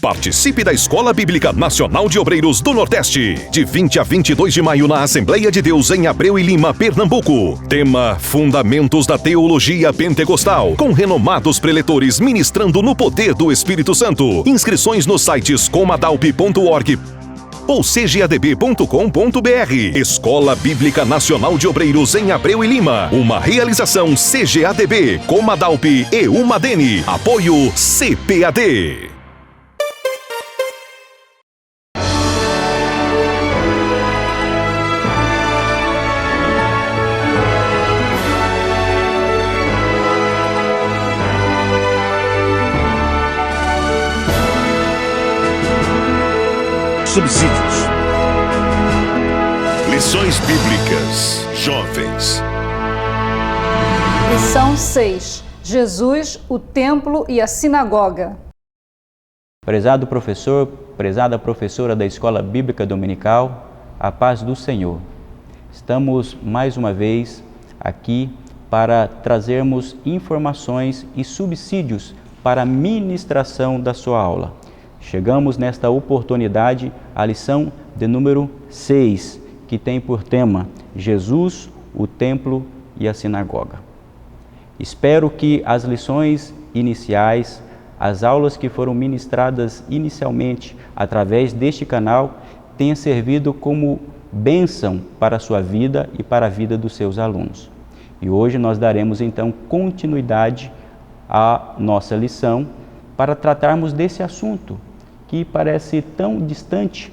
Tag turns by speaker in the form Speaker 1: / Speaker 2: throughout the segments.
Speaker 1: Participe da Escola Bíblica Nacional de Obreiros do Nordeste, de 20 a 22 de maio na Assembleia de Deus em Abreu e Lima, Pernambuco. Tema: Fundamentos da Teologia Pentecostal, com renomados preletores ministrando no poder do Espírito Santo. Inscrições nos sites comadalp.org ou cgadb.com.br. Escola Bíblica Nacional de Obreiros em Abreu e Lima. Uma realização CGADB, Comadalp e Umadene. Apoio CPAD.
Speaker 2: Subsídios. Lições Bíblicas Jovens.
Speaker 3: Lição 6. Jesus, o templo e a sinagoga.
Speaker 4: Prezado professor, prezada professora da Escola Bíblica Dominical, a paz do Senhor. Estamos mais uma vez aqui para trazermos informações e subsídios para a ministração da sua aula. Chegamos nesta oportunidade à lição de número 6, que tem por tema Jesus, o templo e a sinagoga. Espero que as lições iniciais, as aulas que foram ministradas inicialmente através deste canal, tenham servido como bênção para a sua vida e para a vida dos seus alunos. E hoje nós daremos então continuidade à nossa lição para tratarmos desse assunto que parece tão distante,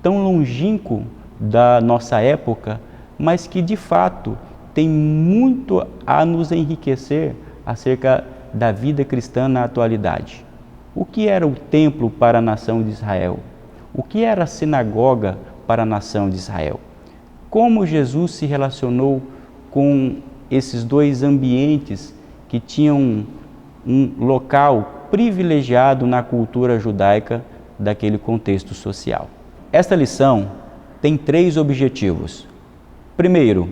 Speaker 4: tão longínquo da nossa época, mas que de fato tem muito a nos enriquecer acerca da vida cristã na atualidade. O que era o templo para a nação de Israel? O que era a sinagoga para a nação de Israel? Como Jesus se relacionou com esses dois ambientes que tinham um local privilegiado na cultura judaica daquele contexto social? Esta lição tem 3 objetivos. Primeiro,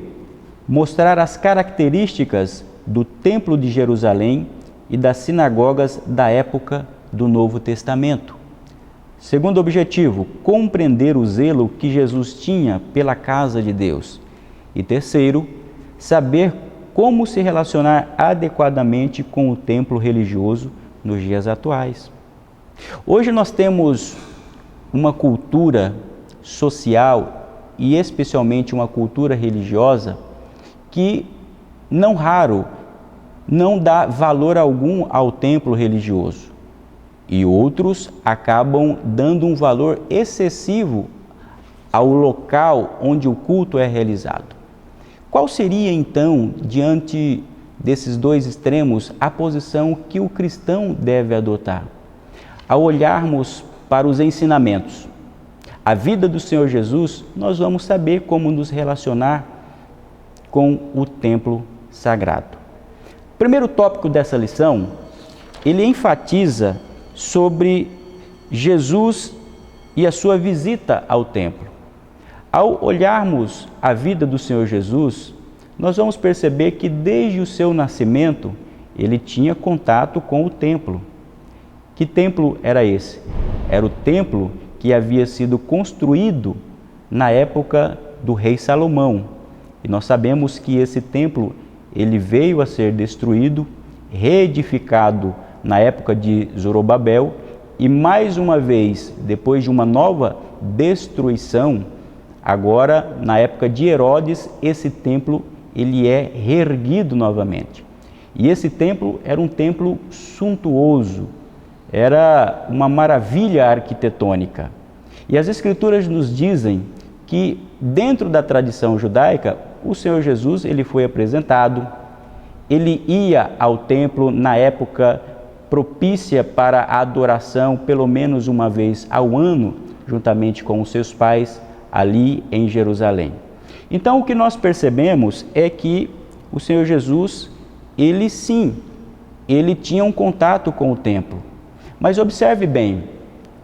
Speaker 4: mostrar as características do Templo de Jerusalém e das sinagogas da época do Novo Testamento. Segundo objetivo, compreender o zelo que Jesus tinha pela casa de Deus. E terceiro, saber como se relacionar adequadamente com o templo religioso nos dias atuais. Hoje nós temos uma cultura social e especialmente uma cultura religiosa que, não raro, não dá valor algum ao templo religioso. E outros acabam dando um valor excessivo ao local onde o culto é realizado. Qual seria então, diante desses dois extremos, a posição que o cristão deve adotar? Ao olharmos para os ensinamentos, a vida do Senhor Jesus, nós vamos saber como nos relacionar com o templo sagrado. O primeiro tópico dessa lição, ele enfatiza sobre Jesus e a sua visita ao templo. Ao olharmos a vida do Senhor Jesus, nós vamos perceber que desde o seu nascimento, ele tinha contato com o templo. Que templo era esse? Era o templo que havia sido construído na época do rei Salomão. E nós sabemos que esse templo ele veio a ser destruído, reedificado na época de Zorobabel e mais uma vez, depois de uma nova destruição, agora na época de Herodes, esse templo ele é reerguido novamente. E esse templo era um templo suntuoso, era uma maravilha arquitetônica. E as Escrituras nos dizem que dentro da tradição judaica, o Senhor Jesus ele foi apresentado, ele ia ao templo na época propícia para a adoração, pelo menos uma vez ao ano, juntamente com os seus pais, ali em Jerusalém. Então o que nós percebemos é que o Senhor Jesus, ele sim, ele tinha um contato com o templo. Mas observe bem,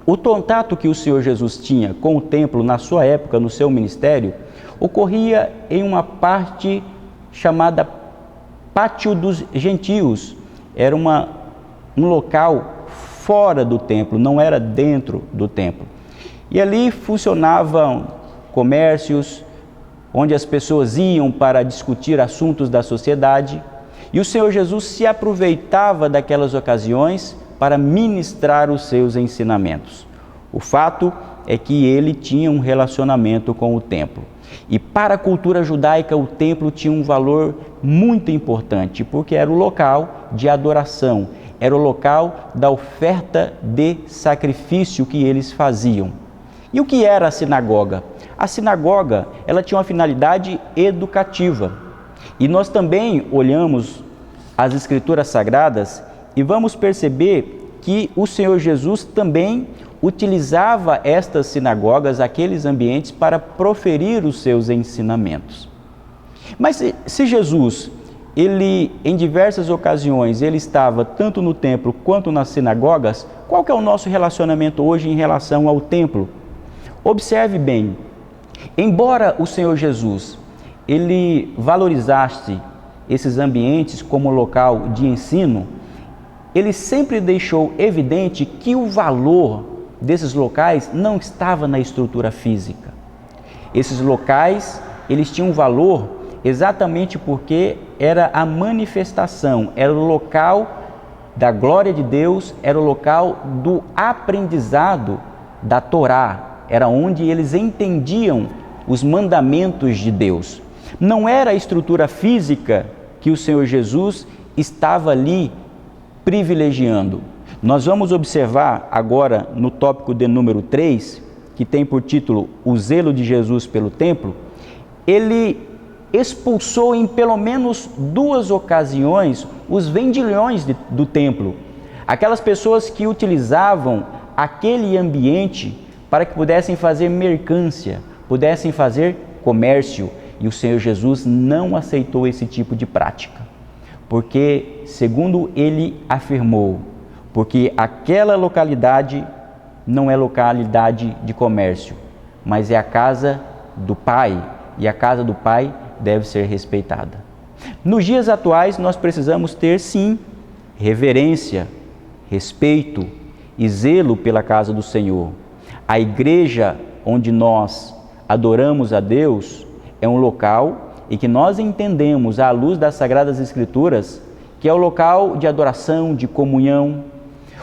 Speaker 4: o contato que o Senhor Jesus tinha com o templo na sua época, no seu ministério, ocorria em uma parte chamada Pátio dos Gentios. Era um local fora do templo, não era dentro do templo. E ali funcionavam comércios, onde as pessoas iam para discutir assuntos da sociedade, e o Senhor Jesus se aproveitava daquelas ocasiões para ministrar os seus ensinamentos. O fato é que ele tinha um relacionamento com o templo. E para a cultura judaica, o templo tinha um valor muito importante, porque era o local de adoração, era o local da oferta de sacrifício que eles faziam. E o que era a sinagoga? A sinagoga, ela tinha uma finalidade educativa. E nós também olhamos as Escrituras Sagradas e vamos perceber que o Senhor Jesus também utilizava estas sinagogas, aqueles ambientes, para proferir os seus ensinamentos. Mas se Jesus, ele em diversas ocasiões, ele estava tanto no templo quanto nas sinagogas, qual que é o nosso relacionamento hoje em relação ao templo? Observe bem, embora o Senhor Jesus, ele valorizasse esses ambientes como local de ensino, ele sempre deixou evidente que o valor desses locais não estava na estrutura física. Esses locais, eles tinham valor exatamente porque era a manifestação, era o local da glória de Deus, era o local do aprendizado da Torá, era onde eles entendiam os mandamentos de Deus. Não era a estrutura física que o Senhor Jesus estava ali privilegiando. Nós vamos observar agora no tópico de número 3, que tem por título O Zelo de Jesus pelo Templo, ele expulsou em pelo menos 2 ocasiões os vendilhões do templo, aquelas pessoas que utilizavam aquele ambiente para que pudessem fazer mercância, pudessem fazer comércio, e o Senhor Jesus não aceitou esse tipo de prática, porque, segundo ele afirmou, porque aquela localidade não é localidade de comércio, mas é a casa do Pai, e a casa do Pai deve ser respeitada. Nos dias atuais, nós precisamos ter, sim, reverência, respeito e zelo pela casa do Senhor. A igreja onde nós adoramos a Deus é um local em que nós entendemos, à luz das Sagradas Escrituras, que é o local de adoração, de comunhão.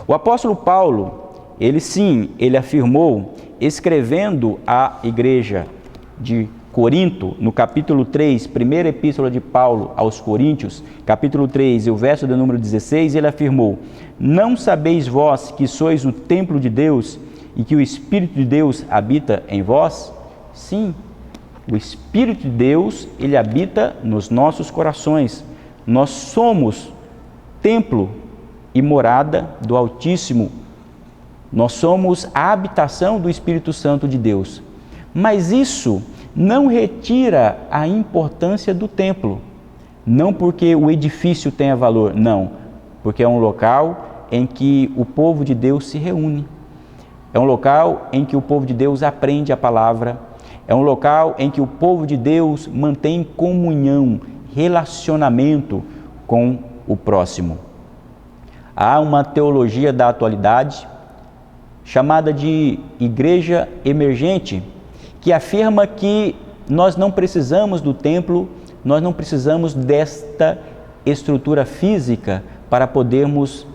Speaker 4: O apóstolo Paulo, ele afirmou, escrevendo à igreja de Corinto, no capítulo 3, primeira epístola de Paulo aos Coríntios, capítulo 3, e o verso de número 16, ele afirmou: não sabeis vós que sois o templo de Deus e que o Espírito de Deus habita em vós? Sim, o Espírito de Deus, ele habita nos nossos corações. Nós somos templo e morada do Altíssimo. Nós somos a habitação do Espírito Santo de Deus. Mas isso não retira a importância do templo. Não porque o edifício tenha valor, não. Porque é um local em que o povo de Deus se reúne. É um local em que o povo de Deus aprende a palavra. É um local em que o povo de Deus mantém comunhão, relacionamento com o próximo. Há uma teologia da atualidade chamada de igreja emergente, que afirma que nós não precisamos do templo, nós não precisamos desta estrutura física para podermos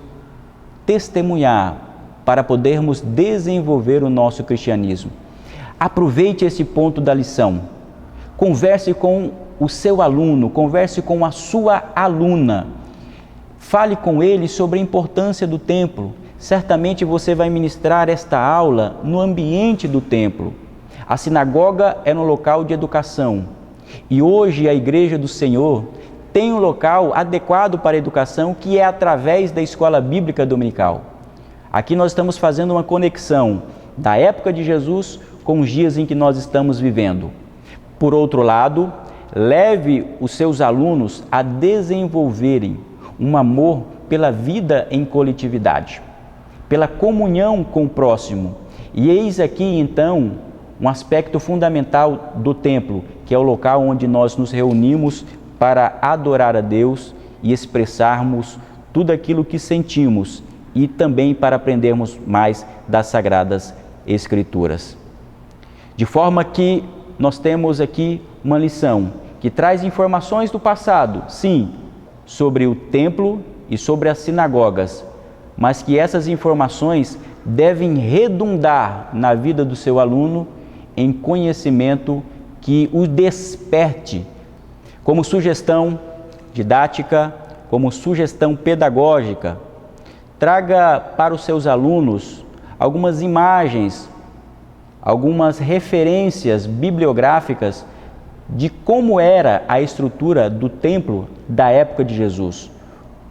Speaker 4: testemunhar, para podermos desenvolver o nosso cristianismo. Aproveite esse ponto da lição. Converse com o seu aluno, converse com a sua aluna. Fale com ele sobre a importância do templo. Certamente você vai ministrar esta aula no ambiente do templo. A sinagoga é um local de educação. E hoje a Igreja do Senhor tem um local adequado para a educação, que é através da escola bíblica dominical. Aqui nós estamos fazendo uma conexão da época de Jesus com os dias em que nós estamos vivendo. Por outro lado, leve os seus alunos a desenvolverem um amor pela vida em coletividade, pela comunhão com o próximo. E eis aqui então um aspecto fundamental do templo, que é o local onde nós nos reunimos para adorar a Deus e expressarmos tudo aquilo que sentimos e também para aprendermos mais das Sagradas Escrituras. De forma que nós temos aqui uma lição que traz informações do passado, sim, sobre o templo e sobre as sinagogas, mas que essas informações devem redundar na vida do seu aluno em conhecimento que o desperte, como sugestão didática, como sugestão pedagógica. Traga para os seus alunos algumas imagens, algumas referências bibliográficas de como era a estrutura do templo da época de Jesus,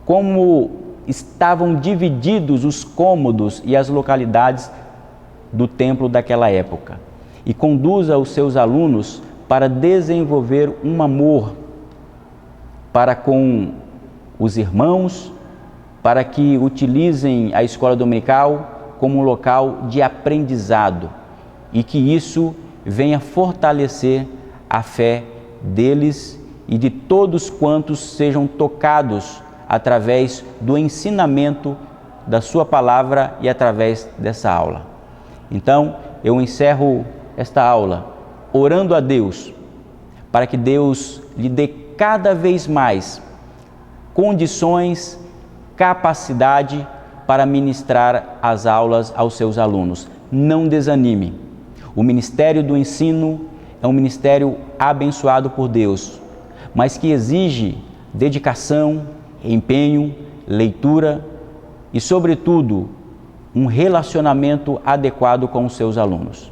Speaker 4: como estavam divididos os cômodos e as localidades do templo daquela época. E conduza os seus alunos para desenvolver um amor para com os irmãos, para que utilizem a escola dominical como um local de aprendizado e que isso venha fortalecer a fé deles e de todos quantos sejam tocados através do ensinamento da sua palavra e através dessa aula. Então, eu encerro esta aula orando a Deus para que Deus lhe dê cada vez mais condições, capacidade para ministrar as aulas aos seus alunos. Não desanime. O ministério do ensino é um ministério abençoado por Deus, mas que exige dedicação, empenho, leitura e, sobretudo, um relacionamento adequado com os seus alunos.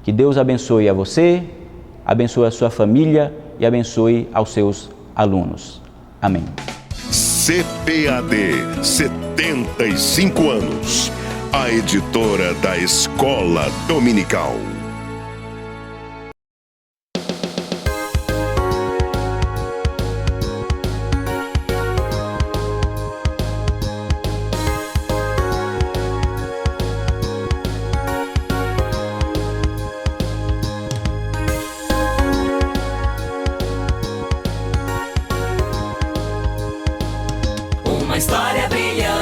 Speaker 4: Que Deus abençoe a você, abençoe a sua família e abençoe aos seus alunos. Amém.
Speaker 2: CPAD, 75 anos. A editora da Escola Dominical.
Speaker 5: Uma história brilhante.